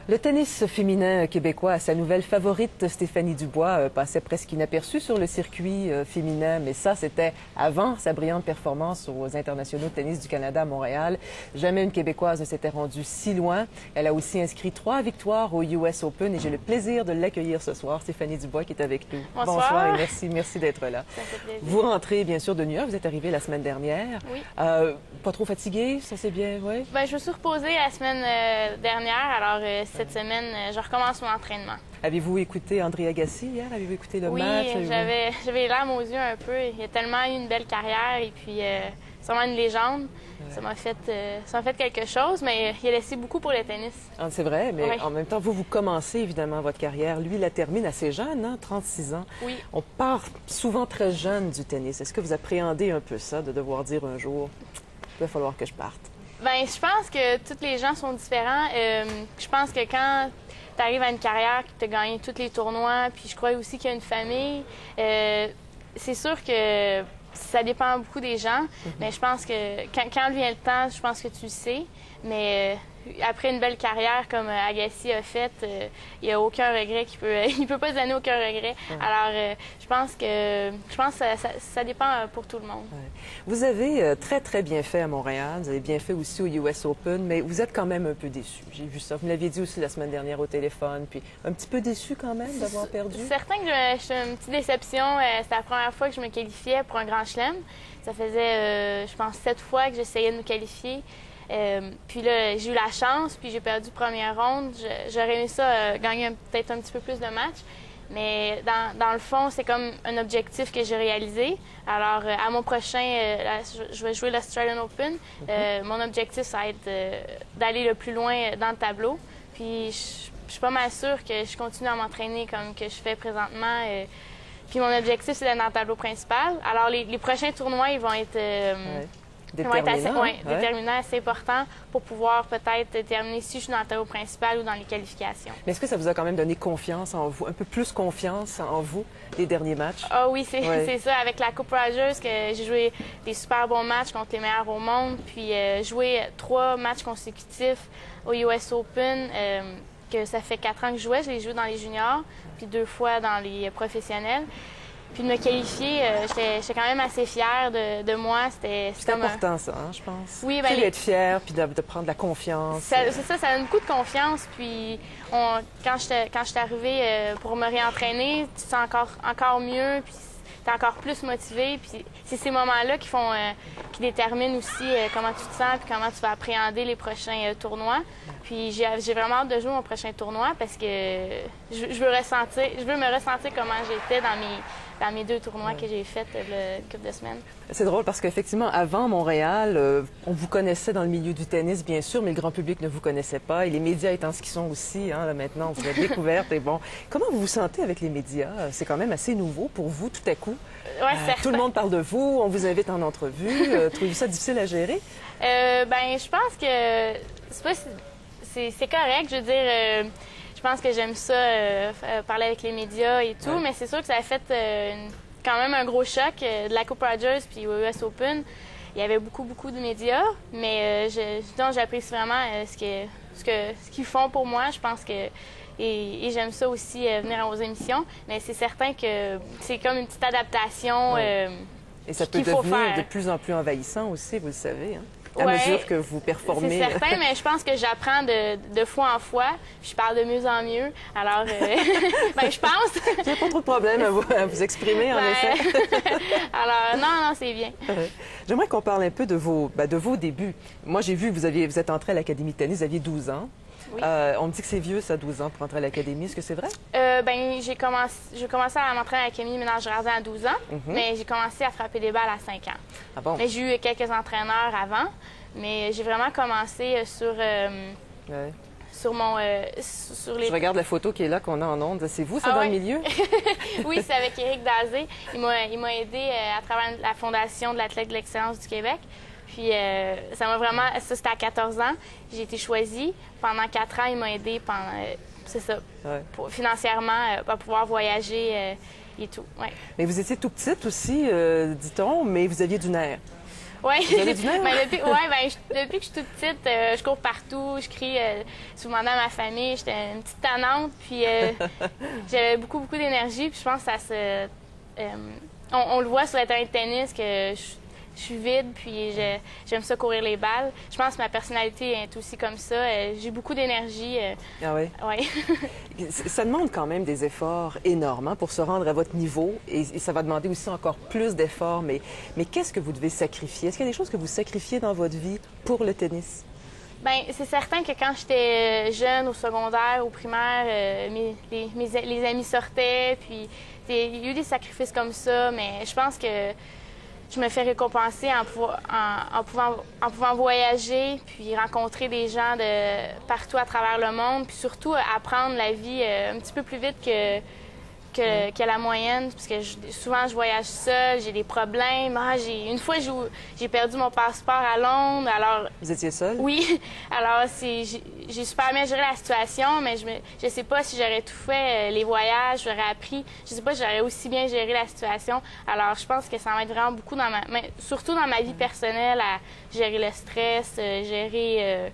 Le tennis féminin québécois, sa nouvelle favorite, Stéphanie Dubois, passait presque inaperçue sur le circuit féminin, mais ça, c'était avant sa brillante performance aux internationaux de tennis du Canada à Montréal. Jamais une Québécoise ne s'était rendue si loin. Elle a aussi inscrit 3 victoires au US Open et j'ai le plaisir de l'accueillir ce soir, Stéphanie Dubois, qui est avec nous. Bonsoir. Et merci d'être là. Ça fait plaisir. Vous rentrez bien sûr de New York, vous êtes arrivée la semaine dernière. Oui. Pas trop fatiguée, ça c'est bien, oui? Ben, je me suis reposée la semaine dernière, alors cette semaine, je recommence mon entraînement. Avez-vous écouté André Agassi hier? Avez-vous écouté le match? Oui, j'avais les larmes aux yeux un peu. Il a tellement eu une belle carrière et puis c'est vraiment une légende. Ouais. Ça m'a fait quelque chose, mais il a laissé beaucoup pour le tennis. Ah, c'est vrai, mais oui. En même temps, vous commencez évidemment votre carrière. Lui, il la termine assez jeune, hein, 36 ans. Oui. On part souvent très jeune du tennis. Est-ce que vous appréhendez un peu ça, de devoir dire un jour, il va falloir que je parte? Bien, je pense que tous les gens sont différents. Je pense que quand tu arrives à une carrière, que tu as gagné tous les tournois, puis je crois aussi qu'il y a une famille, c'est sûr que ça dépend beaucoup des gens, mais je pense que quand vient le temps, je pense que tu le sais. Mais après une belle carrière comme Agassi a fait, il n'y a aucun regret il peut pas se donner aucun regret. Ouais. Alors, je pense que ça dépend pour tout le monde. Ouais. Vous avez très bien fait à Montréal, vous avez bien fait aussi au US Open, mais vous êtes quand même un peu déçu. J'ai vu ça. Vous me l'aviez dit aussi la semaine dernière au téléphone, puis un petit peu déçu quand même d'avoir perdu. C'est certain que j'ai une petite déception. C'était la première fois que je me qualifiais pour un grand chelem. Ça faisait, je pense, 7 fois que j'essayais de me qualifier. Puis là, j'ai eu la chance, puis j'ai perdu première ronde. J'aurais aimé ça gagner peut-être un petit peu plus de matchs. Mais dans le fond, c'est comme un objectif que j'ai réalisé. Alors, à mon prochain, je vais jouer l'Australian Open. Mon objectif, ça va être d'aller le plus loin dans le tableau. Puis, je suis pas mal sûre que je continue à m'entraîner comme que je fais présentement. Puis, mon objectif, c'est d'être dans le tableau principal. Alors, les prochains tournois, ils vont être... déterminant, assez important pour pouvoir peut-être déterminer si je suis dans le tableau principal ou dans les qualifications. Mais est-ce que ça vous a quand même donné confiance en vous, un peu plus confiance en vous, les derniers matchs? Ah oui, c'est ça. Avec la Coupe Rogers, que j'ai joué des super bons matchs contre les meilleurs au monde, puis joué 3 matchs consécutifs au US Open, que ça fait 4 ans que je jouais. Je les joue dans les juniors, puis 2 fois dans les professionnels. Puis de me qualifier, j'étais quand même assez fière de moi. C'est important, ça, hein, je pense. Oui, bien, d'être fière, puis de prendre de la confiance. C'est ça donne beaucoup de confiance. Puis quand je suis arrivée pour me réentraîner, tu te sens encore mieux, puis tu es encore plus motivée. Puis c'est ces moments-là qui déterminent aussi comment tu te sens puis comment tu vas appréhender les prochains tournois. Puis j'ai vraiment hâte de jouer mon prochain tournoi parce que je veux me ressentir comment j'étais dans mes 2 tournois que j'ai faits une couple de semaines. C'est drôle parce qu'effectivement, avant Montréal, on vous connaissait dans le milieu du tennis, bien sûr, mais le grand public ne vous connaissait pas. Et les médias étant ce qu'ils sont aussi, hein, là, maintenant, vous êtes découverte. Et bon, comment vous vous sentez avec les médias? C'est quand même assez nouveau pour vous, tout à coup. Ouais, tout le monde parle de vous, on vous invite en entrevue. Trouvez-vous ça difficile à gérer? Ben, je pense que c'est correct. Je veux dire, je pense que j'aime ça, parler avec les médias et tout, mais c'est sûr que ça a fait quand même un gros choc de la Coupe Rogers puis au US Open. Il y avait beaucoup de médias, mais j'apprécie vraiment ce qu'ils font pour moi. Je pense que et j'aime ça aussi venir aux émissions, mais c'est certain que c'est comme une petite adaptation. Et ça peut devenir de plus en plus envahissant aussi, vous le savez, hein? À Ouais, mesure que vous performez. C'est certain, mais je pense que j'apprends de fois en fois. Je parle de mieux en mieux. Alors, ben, je pense. Il n'y a pas trop de problème à vous exprimer, en effet. Alors, non, c'est bien. J'aimerais qu'on parle un peu de vos débuts. Moi, j'ai vu que vous êtes entré à l'Académie de tennis, vous aviez 12 ans. Oui. On me dit que c'est vieux, ça, 12 ans, pour entrer à l'Académie. Est-ce que c'est vrai? Ben, j'ai commencé à m'entraîner à l'Académie Ménage-Gradin à 12 ans, mais j'ai commencé à frapper des balles à 5 ans. Ah bon? Mais j'ai eu quelques entraîneurs avant, mais j'ai vraiment commencé sur les... Je regarde la photo qui est là, qu'on a en ondes. C'est vous, ça, dans le milieu? Oui, c'est avec Éric Dazé. Il m'a aidé à travers la Fondation de l'Athlète de l'excellence du Québec. Puis ça m'a vraiment... Ça, c'était à 14 ans. J'ai été choisie. Pendant 4 ans, il m'a aidé c'est ça, financièrement, à pouvoir voyager et tout. Ouais. Mais vous étiez tout petite aussi, dit-on, mais vous aviez du nerf. Ouais. Vous avez du nerf? Ben, depuis que je suis toute petite, je cours partout, je crie souvent dans ma famille. J'étais une petite tannante, puis j'avais beaucoup d'énergie. Puis je pense que ça se... on le voit sur le terrain de tennis que je suis vide, puis j'aime ça courir les balles. Je pense que ma personnalité est aussi comme ça. J'ai beaucoup d'énergie. Ah oui? Oui. Ça demande quand même des efforts énormes hein, pour se rendre à votre niveau et ça va demander aussi encore plus d'efforts. Mais qu'est-ce que vous devez sacrifier? Est-ce qu'il y a des choses que vous sacrifiez dans votre vie pour le tennis? Bien, c'est certain que quand j'étais jeune, au secondaire, au primaire, les amis sortaient, puis il y a eu des sacrifices comme ça, mais je pense que je me fais récompenser en pouvant voyager, puis rencontrer des gens de partout à travers le monde, puis surtout apprendre la vie un petit peu plus vite que la moyenne, parce que souvent je voyage seule, j'ai des problèmes. Une fois, j'ai perdu mon passeport à Londres, alors... Vous étiez seule? Oui. Alors, j'ai super bien géré la situation, mais je sais pas si j'aurais tout fait, les voyages, j'aurais appris. Je sais pas si j'aurais aussi bien géré la situation. Alors, je pense que ça m'aide vraiment beaucoup, surtout dans ma vie personnelle, à gérer le stress, gérer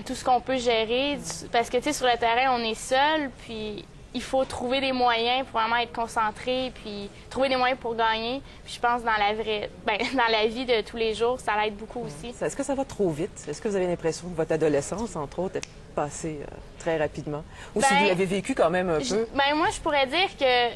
tout ce qu'on peut gérer. Parce que, tu sais, sur le terrain, on est seul, puis... Il faut trouver des moyens pour vraiment être concentré, puis trouver des moyens pour gagner. Puis je pense dans dans la vie de tous les jours, ça l'aide beaucoup aussi. Est-ce que ça va trop vite? Est-ce que vous avez l'impression que votre adolescence, entre autres, est passée très rapidement? Ou si vous l'avez vécu quand même un peu? Moi, je pourrais dire que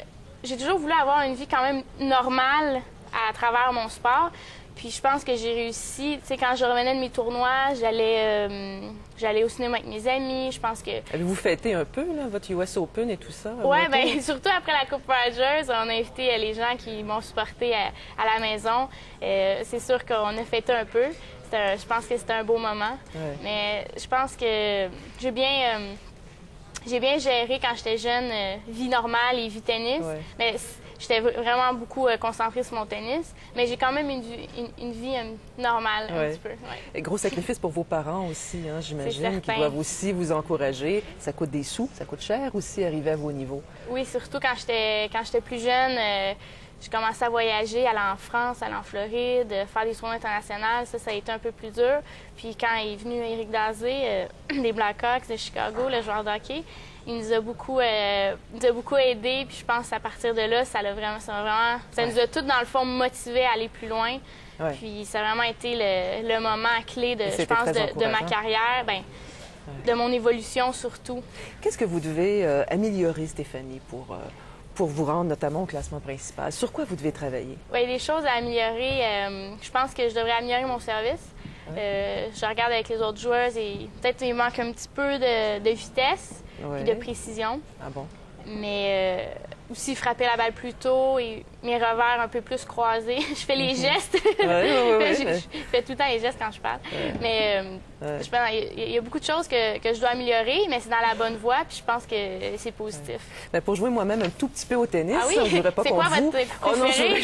j'ai toujours voulu avoir une vie quand même normale à travers mon sport. Puis je pense que j'ai réussi. Tu sais, quand je revenais de mes tournois, j'allais au cinéma avec mes amis. Je pense que... Avez-vous fêté un peu, là, votre US Open et tout ça? Oui, bien, surtout après la Coupe Rogers, on a invité les gens qui m'ont supporté à la maison. C'est sûr qu'on a fêté un peu. Je pense que c'était un beau moment. Ouais. Mais je pense que j'ai bien géré quand j'étais jeune, vie normale et vie tennis. Ouais. Mais j'étais vraiment beaucoup concentrée sur mon tennis, mais j'ai quand même une vie normale un petit peu. Ouais. Et gros sacrifice pour vos parents aussi, hein, j'imagine, qui doivent aussi vous encourager. Ça coûte des sous, ça coûte cher aussi arriver à vos niveaux. Oui, surtout quand j'étais plus jeune, j'ai commencé à voyager, aller en France, aller en Floride, faire des tournois internationaux. Ça a été un peu plus dur. Puis quand est venu Éric Dazé, des Blackhawks de Chicago, le joueur de hockey, il nous a beaucoup aidés, puis je pense qu'à partir de là, ça nous a tous, dans le fond, motivés à aller plus loin. Ouais. Puis ça a vraiment été le moment clé, je pense, de ma carrière, de mon évolution surtout. Qu'est-ce que vous devez améliorer, Stéphanie, pour vous rendre notamment au classement principal? Sur quoi vous devez travailler? Oui, des choses à améliorer. Je pense que je devrais améliorer mon service. Je regarde avec les autres joueurs et peut-être il manque un petit peu de vitesse et de précision. Ah bon? Mais aussi frapper la balle plus tôt et mes revers un peu plus croisés. Je fais les gestes. Je fais tout le temps les gestes quand je parle. Mais je pense qu'il y a beaucoup de choses que je dois améliorer, mais c'est dans la bonne voie, puis je pense que c'est positif. Mais pour jouer moi-même un tout petit peu au tennis, je ne jouerais pas contre vous. Oh non, je ne jouerai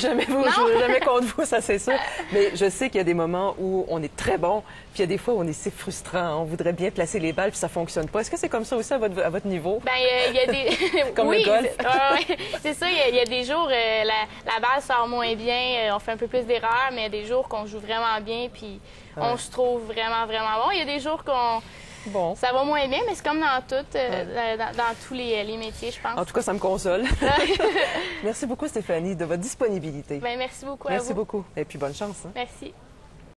jamais contre vous, ça c'est sûr. Mais je sais qu'il y a des moments où on est très bon, puis il y a des fois où on est si frustrant. On voudrait bien placer les balles, puis ça ne fonctionne pas. Est-ce que c'est comme ça aussi à votre niveau? Bien, il y a des... Comme le golf? C'est ça, il y a des jours, la balle sort moins bien, on fait un peu plus d'erreurs, mais il y a des jours qu'on joue vraiment bien, puis on se trouve vraiment bon. Il y a des jours ça va moins bien, mais c'est comme dans dans tous les métiers, je pense. En tout cas, ça me console. Merci beaucoup, Stéphanie, de votre disponibilité. Bien, merci beaucoup à vous. Merci beaucoup. Et puis, bonne chance. Hein? Merci.